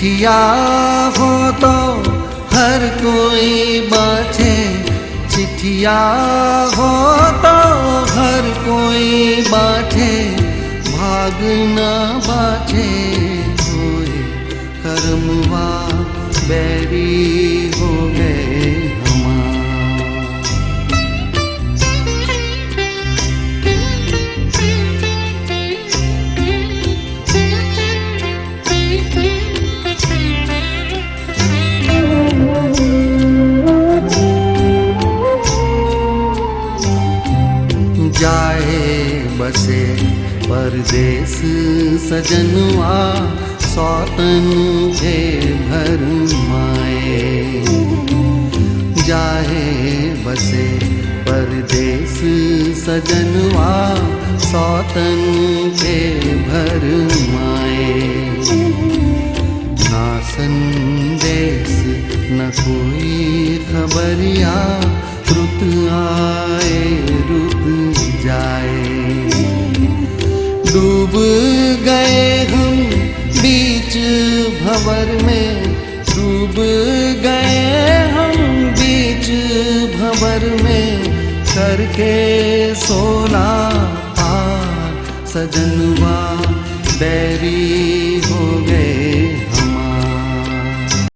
चिट्ठिया हो तो हर कोई बाँचे, चिट्ठिया हो तो हर कोई बाँचे, भाग न बाँचे कोई कर्मवा बैरी हो गए हमार। जाए बसे परदेस सजनवा, सौतन के भरमाए। जाए बसे परदेस सजनवा, सौतन के भरमाए। ना संदेश न कोई खबरिया, रुत आए रुत जाए। डूब गए हम बीच भंवर में, डूब गए हम बीच भंवर में, करके सोना पार सजनवा बैरी